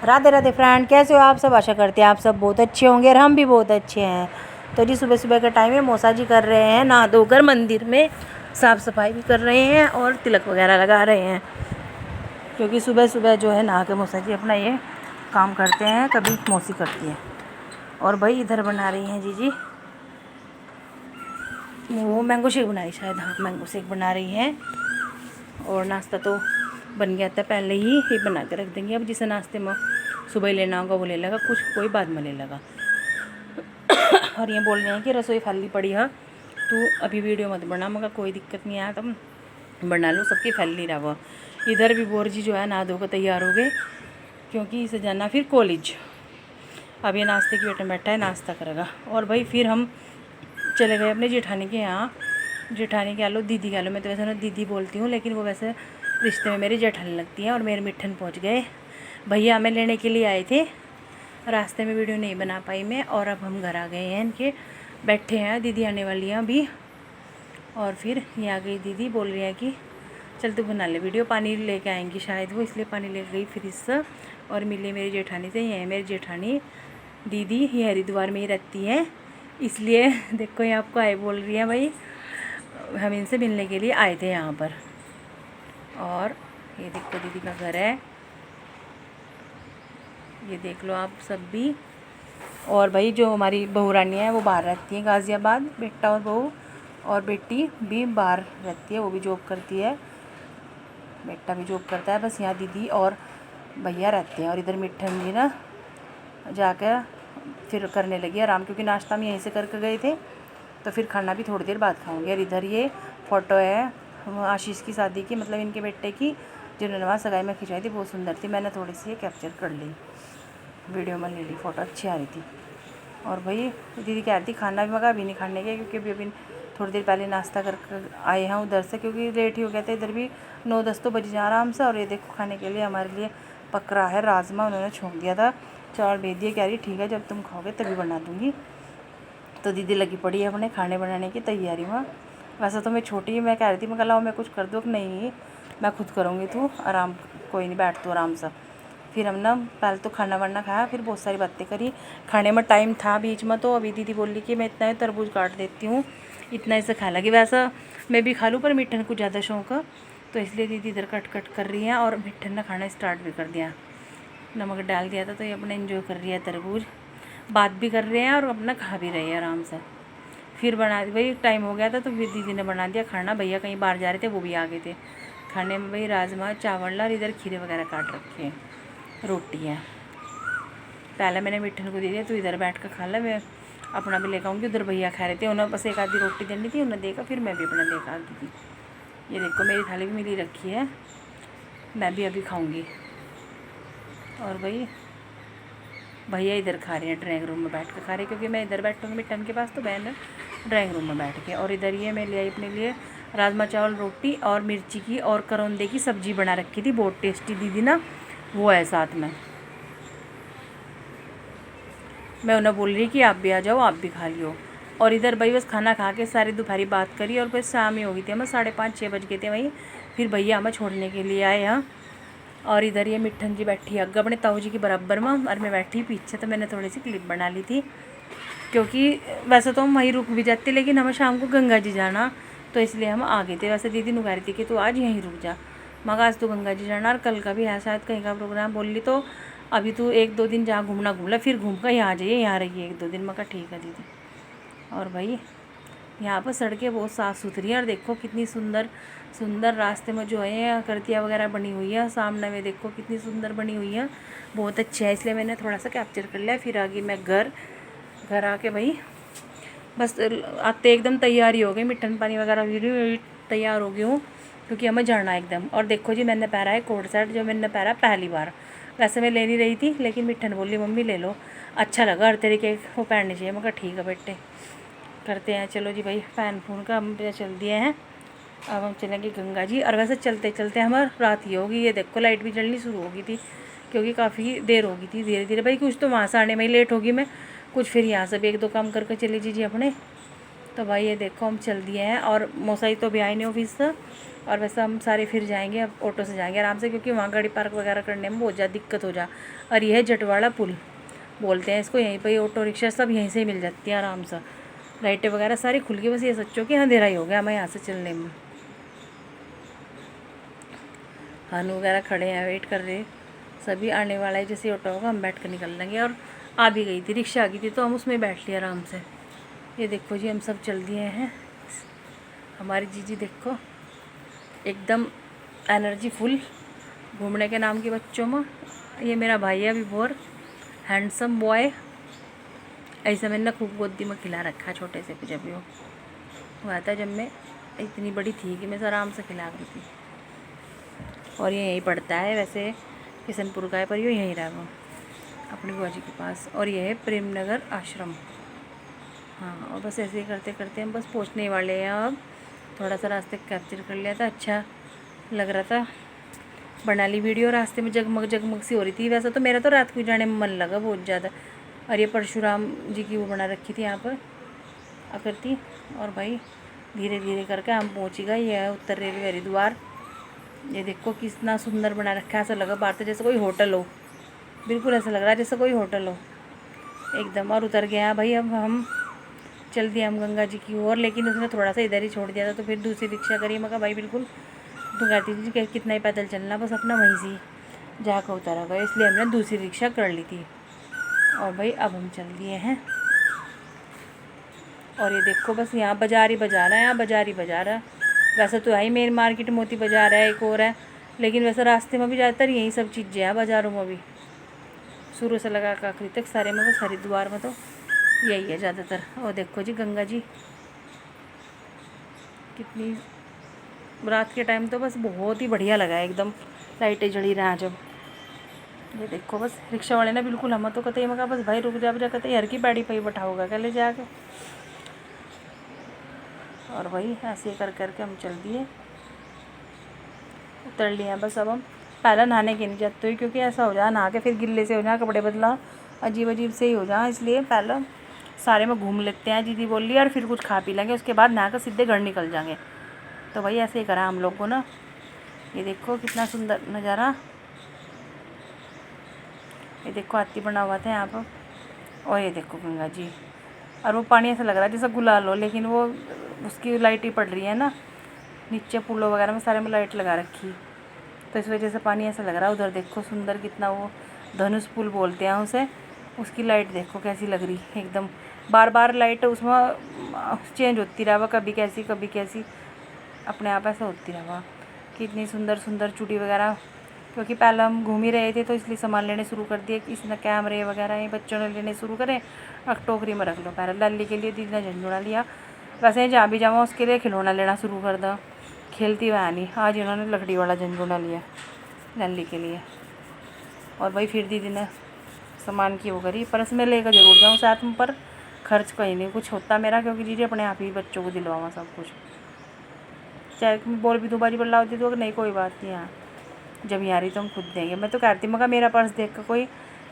Radhe Radhe friend, कैसे हो आप सब। आशा करते हैं आप सब बहुत अच्छे होंगे और हम भी बहुत अच्छे हैं। तो जी सुबह सुबह के टाइम में मौसा जी कर रहे हैं नहा धोकर मंदिर में साफ़ सफाई भी कर रहे हैं और तिलक वगैरह लगा रहे हैं, क्योंकि सुबह सुबह जो है नहा के मौसा जी अपना ये काम करते हैं, कभी मौसी करती है। और भाई इधर बना रही हैं जी वो मैंगो शेक बनाई शायद, हाँ मैंगो शेक बना रही हैं। और नाश्ता तो बन गया था पहले ही, ये बना के रख देंगे। अब जिसे नाश्ते में सुबह लेना होगा वो ले लेगा, कुछ कोई बाद में ले लेगा। और ये बोल रहे हैं कि रसोई फैली पड़ी है तो अभी वीडियो मत बना, मगर कोई दिक्कत नहीं आया, तुम बना लो, सबकी फैल नहीं रहा वो। इधर भी बोर जी जो है नहा धोकर तैयार हो गए, क्योंकि इसे जाना फिर कॉलेज। अब ये नाश्ते की वेट में बैठा है, नाश्ता करेगा। और भाई फिर हम चले गए अपने जेठानी के यहाँ। जेठानी कह लो, दीदी कह लो, मैं तो वैसे ना दीदी बोलती हूँ, लेकिन वो वैसे रिश्ते में मेरी जेठानी लगती हैं। और मेरे मिठन पहुँच गए, भैया हमें लेने के लिए आए थे। रास्ते में वीडियो नहीं बना पाई मैं, और अब हम घर आ गए हैं इनके, बैठे हैं। दीदी आने वाली हैं अभी। और फिर ये आ गई दीदी, बोल रही है कि चल तू बना ले वीडियो। पानी लेके आएंगी शायद वो, इसलिए पानी ले गई फ्रिज से। और मिली मेरी जेठानी से। ये है मेरी जेठानी दीदी, ये हरिद्वार में ही रहती है, इसलिए देखो ये आपको आए बोल रही है। भाई हम इनसे मिलने के लिए आए थे यहाँ पर। और ये देखो दीदी का घर है, ये देख लो आप सब भी। और भाई जो हमारी बहू रानी है वो बाहर रहती है गाज़ियाबाद, बेटा और बहू। और बेटी भी बाहर रहती है, वो भी जॉब करती है। बेटा भी जॉब करता है, बस यहाँ दीदी और भैया रहते हैं। और इधर मिठन जी ना जाकर फिर करने लगी आराम, क्योंकि नाश्ता में यहीं से करके गए थे, तो फिर खाना भी थोड़ी देर बाद खाऊंगी। और इधर ये फ़ोटो है आशीष की शादी की, मतलब इनके बेटे की, जिन्होंने वहाँ सगाई में खिंचाई थी, बहुत सुंदर थी। मैंने थोड़ी सी ये कैप्चर कर ली, वीडियो में ले ली, फ़ोटो अच्छी आ रही थी। और भाई दीदी कह रही थी खाना भी मगा, अभी नहीं खाने के, क्योंकि अभी थोड़ी देर पहले नाश्ता कर आए हैं उधर से, क्योंकि लेट ही हो गया था। इधर भी 9-10 तो बज जा आराम से। और ये देखो खाने के लिए हमारे लिए पक रहा है राजमा, उन्होंने छोंक दिया था, चावल भेज दिए। कह रही ठीक है जब तुम खाओगे तभी बना दूँगी। तो दीदी लगी पड़ी है अपने खाने बनाने की तैयारी में। वैसे तो मैं छोटी, मैं कह रही थी मैं कल मैं कुछ कर दूँ, नहीं मैं खुद करूँगी, तू आराम, कोई नहीं बैठ तू आराम से। फिर हम ना पहले तो खाना वाना खाया, फिर बहुत सारी बातें करी। खाने में टाइम था बीच में, तो अभी दीदी बोली कि मैं इतना ही तरबूज काट देती हूँ, इतना इसे खा लगी। वैसा मैं भी खा लूँ, पर मिठन को ज़्यादा शौक है, तो इसलिए दीदी इधर कट कट कर रही है। और मिठन ने खाना स्टार्ट भी कर दिया, नमक डाल दिया था, तो ये अपना एंजॉय कर रही है तरबूज, बात भी कर रहे हैं और अपना खा भी रहे हैं आराम से। फिर बना भाई टाइम हो गया था, तो फिर दीदी ने बना दिया खाना। भैया कहीं बाहर जा रहे थे, वो भी आ गए थे खाने में। भाई राजमा चावल और इधर खीरे वगैरह काट रखे हैं, रोटी है। पहले मैंने मिठन को दे दिया, तो इधर बैठ कर खा ला, मैं अपना भी लेकर आऊँगी। उधर भैया खा रहे थे, उन्हें बस एक आधी रोटी देनी थी, उन्हें देखा, फिर मैं भी अपना लेकर आ गई थी। ये देखो मेरी थाली भी मिली रखी है, मैं भी अभी खाऊँगी। और भाई भैया इधर खा रहे हैं, ड्राइंग रूम में बैठ कर खा रहे हैं, क्योंकि मैं इधर बैठूँगी मिठन के पास, तो बहन ड्राइंग रूम में बैठ के। और इधर ये मैं ले आई अपने लिए राजमा चावल, रोटी और मिर्ची की और करौंदे की सब्ज़ी बना रखी थी, बहुत टेस्टी दीदी ना, वो है साथ में। मैं उन्हें बोल रही कि आप भी आ जाओ, आप भी खा लियो। और इधर भाई बस खाना खा के सारी दोपहरी बात करी, और बस शाम ही हो गई थी, हमें 5:30-6 बज गए थे वहीं। फिर भैया हमें छोड़ने के लिए आए यहाँ। और इधर ये मिठन जी बैठी अग्गा अपने ताऊ जी की बराबर में, और मैं बैठी पीछे। तो मैंने थोड़ी सी क्लिप बना ली थी, क्योंकि वैसे तो हम वहीं रुक भी जाते, लेकिन हमें शाम को गंगा जी जाना, तो इसलिए हम आ गए थे। वैसे दीदी नु कह रही थी कि तू आज यहीं रुक जा, मगर आज तो गंगा जी जाना, और कल का भी है शायद कहीं का प्रोग्राम बोल ली, तो अभी तू 1-2 दिन जहाँ घूमना घूम ला, फिर घूम कर यहाँ आ जाइए, यहाँ रहिए 1-2 दिन। मगर ठीक है दीदी। और भाई यहाँ पर सड़कें बहुत साफ़ सुथरी हैं, और देखो कितनी सुंदर सुंदर रास्ते में जो है करतिया वगैरह बनी हुई है। सामने में देखो कितनी सुंदर बनी हुई है, बहुत अच्छा है, इसलिए मैंने थोड़ा सा कैप्चर कर लिया। फिर आ गई मैं घर आके भाई बस आते एकदम तैयारी हो गई, मिठन पानी वगैरह भी तैयार हो गई हूँ, क्योंकि हमें जाना है एकदम। और देखो जी मैंने पहना है कोट सेट, जो मैंने पहना पहली बार। वैसे मैं ले नहीं रही थी, लेकिन मिठन बोली मम्मी ले लो, अच्छा लगा, हर तरीके वो पहननी चाहिए। मगर ठीक है बेटे, करते हैं। चलो जी भाई, फैन फोन का हम चल दिए हैं, अब हम चलेंगे गंगा जी। और वैसे चलते चलते हमारा रात ही होगी। ये देखो लाइट भी जलनी शुरू हो गई थी, क्योंकि काफ़ी देर हो गई थी। धीरे धीरे भाई कुछ तो वहाँ से आने में ही लेट होगी मैं, कुछ फिर यहाँ से भी 1-2 काम करके चली जी अपने। तो भाई ये देखो हम चल दिए हैं, और मौसाई तो भी आए नहीं ऑफिस से, और वैसे हम सारे फिर जाएंगे, अब ऑटो से जाएंगे आराम से, क्योंकि वहाँ गाड़ी पार्क वगैरह करने में बहुत ज़्यादा दिक्कत हो जा। और ये है जटवाड़ा पुल बोलते हैं इसको, यहीं पर ऑटो रिक्शा सब यहीं से ही मिल जाती है आराम से, लाइटें वगैरह सारी खुल गई, बस ये सोचो कि अंधेरा ही हो गया हमें यहाँ से चलने में। हानू वगैरह खड़े हैं, वेट कर रहे, सभी आने वाला है, जैसे ऑटो होगा हम बैठ कर निकल लेंगे। और आ भी गई थी, रिक्शा आ गई थी तो हम उसमें बैठ लिए आराम से। ये देखो जी हम सब चल दिए हैं, हमारी जीजी देखो एकदम एनर्जी फुल घूमने के नाम के बच्चों में। ये मेरा भाई है अभी बहुत हैंडसम बॉय, ऐसे मैंने खूब गोदी में खिला रखा है छोटे से, जब भी हुआ था जब मैं इतनी बड़ी थी कि मैं आराम से खिला रही थी। और ये यहीं पढ़ता है, वैसे किशनपुर का है पर ये यहीं रहा वो अपनी बुआ जी के पास। और ये है प्रेम नगर आश्रम। हाँ, और बस ऐसे ही करते करते हम बस पहुँचने वाले हैं। अब थोड़ा सा रास्ते कैप्चर कर लिया था, अच्छा लग रहा था, बना ली वीडियो। रास्ते में जगमग जगमग सी हो रही थी, वैसे तो मेरा तो रात को जाने में मन लगा बहुत ज़्यादा। और ये परशुराम जी की वो बना रखी थी यहाँ पर आकृति। और भाई धीरे धीरे करके हम पहुँच गए, ये है उत्तर रेलवे हरिद्वार। ये देखो कितना सुंदर बना रखा है, ऐसा लगा बाहर से जैसे कोई होटल हो, बिल्कुल ऐसा लग रहा है जैसे कोई होटल हो एकदम। और उतर गया भाई, अब हम चल दिए हम गंगा जी की ओर, लेकिन उसने थोड़ा सा इधर ही छोड़ दिया था, तो फिर दूसरी रिक्शा करी। मैं कहा भाई बिल्कुल तो कहती थी कि कितना ही पैदल चलना, बस अपना वहीं से जाकर उतारा गया, इसलिए हमने दूसरी रिक्शा कर ली थी। और भाई अब हम चल दिए हैं, और ये देखो बस यहाँ बाज़ार ही बाज़ार है, यहाँ बाज़ार ही बाज़ार है। वैसे तो है मेन मार्केट मोती बाज़ार है, एक और है, लेकिन वैसे रास्ते में भी ज़्यादातर यही सब चीज़ें हैं बाज़ारों में भी, शुरू से लगा कर आखिरी तक सारे में, बस हरिद्वार में तो यही है ज़्यादातर। और देखो जी गंगा जी कितनी, रात के टाइम तो बस बहुत ही बढ़िया लगा है एकदम, लाइटें जड़ी रहा जब। ये देखो बस रिक्शा वाले ने बिल्कुल हम तो कहते हैं, बस भाई रुक जा कहते हर की पैड़ी पे ही बैठाओगा क्या ले जाके। और वही ऐसे कर करके हम चल दिए, उतर लिए हैं बस। अब हम पहले नहाने के नहीं जाते हुई, क्योंकि ऐसा हो जाए नहा के फिर गिल्ले से हो जाए, कपड़े बदला अजीब अजीब से ही हो जाए, इसलिए पहले सारे में घूम लेते हैं, दीदी बोल रही है, और फिर कुछ खा पी लेंगे, उसके बाद नहा कर सीधे घर निकल जाएंगे। तो भाई ऐसे ही करा हम लोग को ना। ये देखो कितना सुंदर नज़ारा, ये देखो हाथी बना हुआ था यहाँ पर, और ये देखो गंगा जी, और वो पानी ऐसा लग रहा है जैसे गुलाल हो, लेकिन वो उसकी लाइट ही पड़ रही है ना, नीचे पुलों वगैरह में सारे में लाइट लगा रखी, तो इस वजह से पानी ऐसा लग रहा है। उधर देखो सुंदर कितना, वो धनुष पुल बोलते हैं उसे, उसकी लाइट देखो कैसी लग रही एकदम, बार बार लाइट उसमें चेंज होती रहा, कभी कैसी अपने आप ऐसा होती रहा। कितनी सुंदर सुंदर चूड़ी वगैरह, क्योंकि पहले हम घूम ही रहे थे तो इसलिए सामान लेने शुरू कर दिए, किसी ने कैमरे वगैरह ये बच्चों ने लेने शुरू करे, अब टोकरी में रख लो। पहले लल्ली के लिए दीदी ने झंझोड़ा लिया, वैसे जहाँ भी जाऊँ उसके लिए खिलौना लेना शुरू कर दो, खेलती हुआ नहीं। आज इन्होंने लकड़ी वाला झंझोड़ा लिया लल्ली के लिए। और भाई फिर दीदी ने सामान की वो करी, पर्स में लेकर जरूर जाऊँ साथ में, पर खर्च कहीं नहीं कुछ होता मेरा, क्योंकि दीदी अपने आप ही बच्चों को दिलवाऊँ सब कुछ, चाहे बोल भी 2 बारी बल्ला होती तो नहीं कोई बात नहीं, यहाँ जब यहाँ रही तो हम खुद देंगे। मैं तो कहती मगर मेरा पर्स देख कर कोई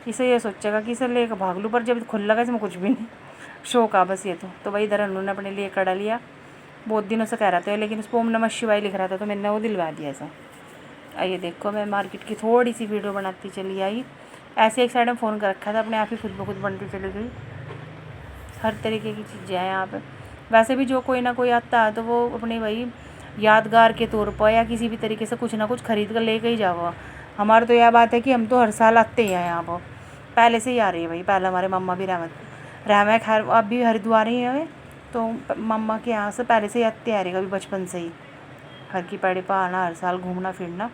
इसे ये सोचेगा कि इसे लेकर भाग लूँ, पर जब खुल लगा इसमें कुछ भी नहीं, शौक आ बस ये तो भाई इधर उन्होंने अपने लिए कड़ा लिया, बहुत दिनों से कह रहा था, लेकिन उस पर ओम नमः शिवाय लिख रहा था तो मैंने वो दिलवा दिया ऐसा। आइए देखो मैं मार्केट की थोड़ी सी वीडियो बनाती चली आई, ऐसे एक साइड में फ़ोन कर रखा था, अपने आप ही खुद ब खुद बनती चली गई। हर तरीके की चीज़ें हैं यहाँ पे, वैसे भी जो कोई ना कोई आता है तो वो अपनी वही यादगार के तौर पर या किसी भी तरीके से कुछ ना कुछ ख़रीद कर ले ही जाओ। हमारा तो यह बात है कि हम तो हर साल आते ही हैं यहाँ पर, पहले से ही आ रही है भाई, पहले हमारे मम्मा भी रहमत खैर अब भी हरिद्वार ही है, तो मम्मा के यहाँ से पहले से ही आते आ रही कभी बचपन से ही, हर की पैड़ी पर आना, हर साल घूमना फिरना,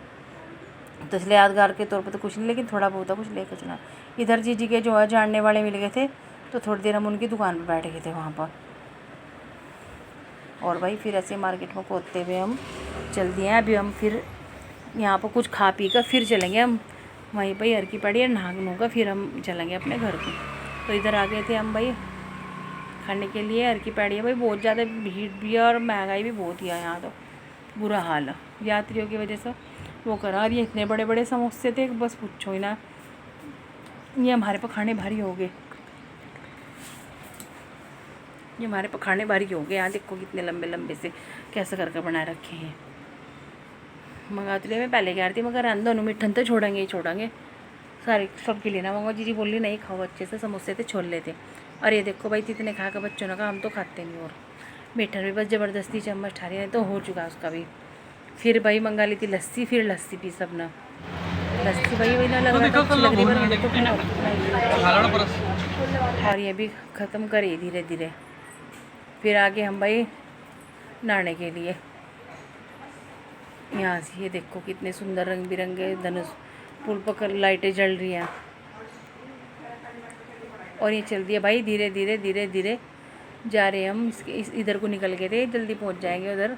तो इसलिए यादगार के तौर पर तो कुछ नहीं, लेकिन थोड़ा बहुत कुछ लेकर चला। इधर जीजी के जो है जानने वाले मिल गए थे, तो थोड़ी देर हम उनकी दुकान पर बैठ गए थे वहाँ पर। और भाई फिर ऐसे मार्केट में पहुँचते हुए हम चल दिए हैं। अभी हम फिर यहाँ पर कुछ खा पी कर फिर चलेंगे हम वहीं पर हर की पैड़ी, नहा कर फिर हम चलेंगे अपने घर को। तो इधर आ गए थे हम भाई खाने के लिए, हर की पैड़ी है भाई, बहुत ज़्यादा भीड़ भी है और महंगाई भी बहुत ही है यहाँ, तो बुरा हाल है यात्रियों की वजह से। वो करा रही है, इतने बड़े बड़े समोसे थे बस पूछो ही ना, ये हमारे पर खाने भारी हो गए। ये हमारे पखाने बारी हो गए। यहाँ देखो कितने लंबे लंबे से कैसे करके बनाए रखे हैं। मंगा तो लिया मैं पहले कह रही थी, मगर हम दोनों मिठन तो छोड़ेंगे ही छोड़ेंगे, सारे सबके लेना मंगा। जीजी बोली नहीं खाओ अच्छे से, समोसे थे छोले थे। और ये देखो भाई इतने खा कर बच्चों ने कहा हम तो खाते नहीं। और मिठन भी बस ज़बरदस्ती चम्मच ठा रही है, तो हो चुका उसका भी। फिर भाई मंगा ली थी लस्सी, फिर लस्सी पी सब ना। लस्सी भाई वही ना लग रहा था अच्छी लग रही है। और ये भी ख़त्म करे धीरे धीरे। फिर आगे हम भाई नहाने के लिए। यहाँ से ये देखो कितने सुंदर रंग बिरंगे धनुष पुल पर लाइटें जल रही हैं। और ये चल रही है भाई धीरे धीरे धीरे धीरे जा रहे हैं हम। इधर को निकल गए थे, जल्दी पहुंच जाएंगे उधर।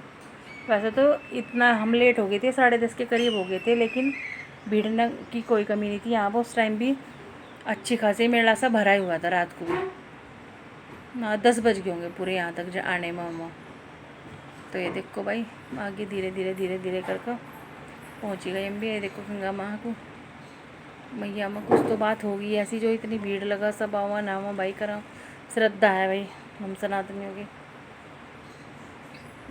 वैसे तो इतना हम लेट हो गए थे, 10:30 के करीब हो गए थे, लेकिन भीड़ की कोई कमी नहीं थी यहाँ पर। उस टाइम भी अच्छी खासी मेला सा भरा ही हुआ था, रात को भी 10 बज गए होंगे पूरे यहाँ तक आने में हम। तो ये देखो भाई आगे धीरे धीरे धीरे धीरे करके पहुँची गई हम भी। ये देखो गंगा माँ को मैया में कुछ तो बात होगी ऐसी, जो इतनी भीड़ लगा सब आवा नावा भाई करा। श्रद्धा है भाई हम सनातनियों की।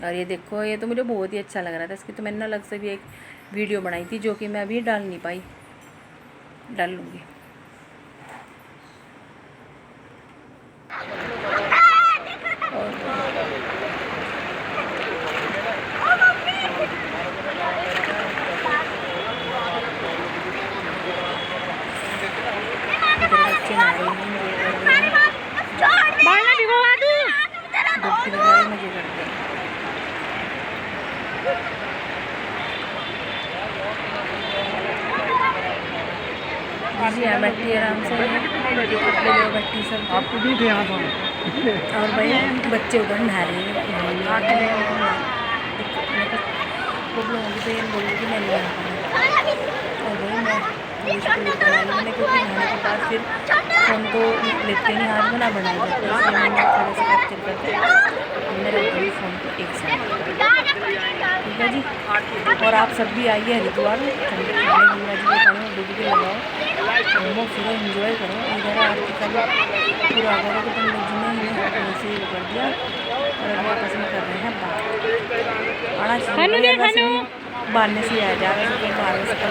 और ये देखो ये तो मुझे बहुत ही अच्छा लग रहा था। इसकी तो मैंने अलग से भी एक वीडियो बनाई थी, जो कि मैं अभी डाल नहीं पाई, डाल लूँगी। मजे करते हैं जी। यहाँ बैठी आराम से, कपड़े लो बैठी सब आपको भी थे यहाँ। और भाई बच्चे उधर नहा रहे हैं। बोली कि मैं नहीं आ पाऊँ। और भाई मैं मैंने क्योंकि नहाने के बाद फिर फ़ोन तो लेते नहीं हाथ में ना बनाई जाती, इसलिए मैंने थोड़ा सा कैप्चर करके हमने रख दी फ़ोन को एक साथ। ठीक है जी। और आप सब भी आइए हरिद्वार, ठंडे ठंडे गंगा जी के पानी में डुबकी लगाओ, घूमो फिरो एंजॉय करो। इधर आरती का पूरा अगर तो पंडित जी ने ऐसे ही कर दिया। और अभी आपस में कर रहे हैं बात। आना चाहिए वैसे बाहर से आ जा रहा है, बाहर से कर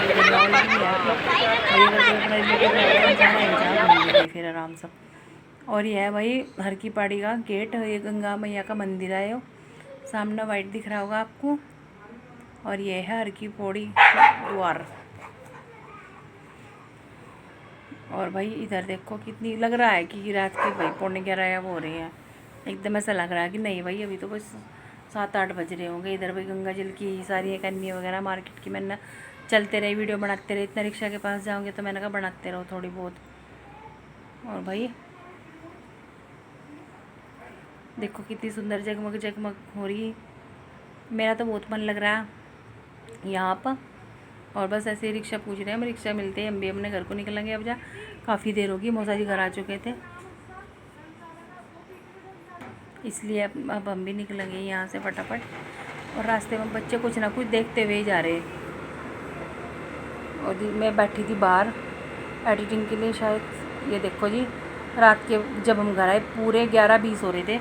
फिर आराम से। और ये है भाई हर की पहाड़ी का गेट, ये गंगा मैया का मंदिर है। सामने वाइट दिख रहा होगा आपको। और ये है हर की पौड़ी द्वार। और भाई इधर देखो कितनी लग रहा है कि रात के भाई 11:15 हो रही है। एकदम ऐसा लग रहा है कि नहीं भाई अभी तो बस 7-8 बज रहे होंगे। इधर भाई गंगा जल की सारी कन्नी वगैरह मार्केट की मैंने चलते रहे वीडियो बनाते रहे। इतना रिक्शा के पास जाओगे तो मैंने कहा बनाते रहो थोड़ी बहुत। और भाई देखो कितनी सुंदर जगमग जगमग हो रही है। मेरा तो बहुत मन लग रहा है यहाँ पर। और बस ऐसे ही रिक्शा पूछ रहे हैं, हम रिक्शा मिलते हैं हम भी अपने घर को निकलेंगे। अब जा काफ़ी देर होगी, मौसा जी घर आ चुके थे, इसलिए अब हम भी निकलेंगे यहाँ से फटाफट। और रास्ते में बच्चे कुछ ना कुछ देखते हुए ही जा रहे हैं। और मैं बैठी थी बाहर एडिटिंग के लिए शायद। ये देखो जी रात के जब हम घर आए पूरे 11:20 हो रहे थे।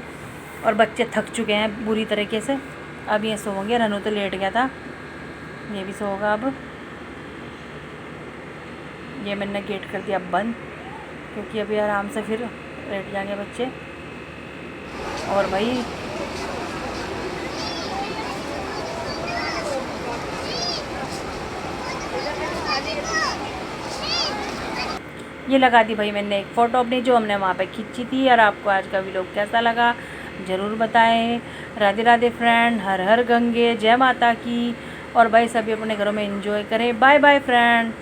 और बच्चे थक चुके हैं बुरी तरीके से। अब ये सोएंगे, रनू तो लेट गया था, ये भी सोएगा अब। ये मैंने गेट कर दिया बंद, क्योंकि अभी आराम से फिर लेट जाएंगे बच्चे। और भाई ये लगा दी भाई मैंने एक फ़ोटो अपनी जो हमने वहाँ पे खींची थी। और आपको आज का व्लॉग कैसा लगा ज़रूर बताएं। राधे राधे फ्रेंड, हर हर गंगे, जय माता की। और भाई सभी अपने घरों में एंजॉय करें। Bye bye friend.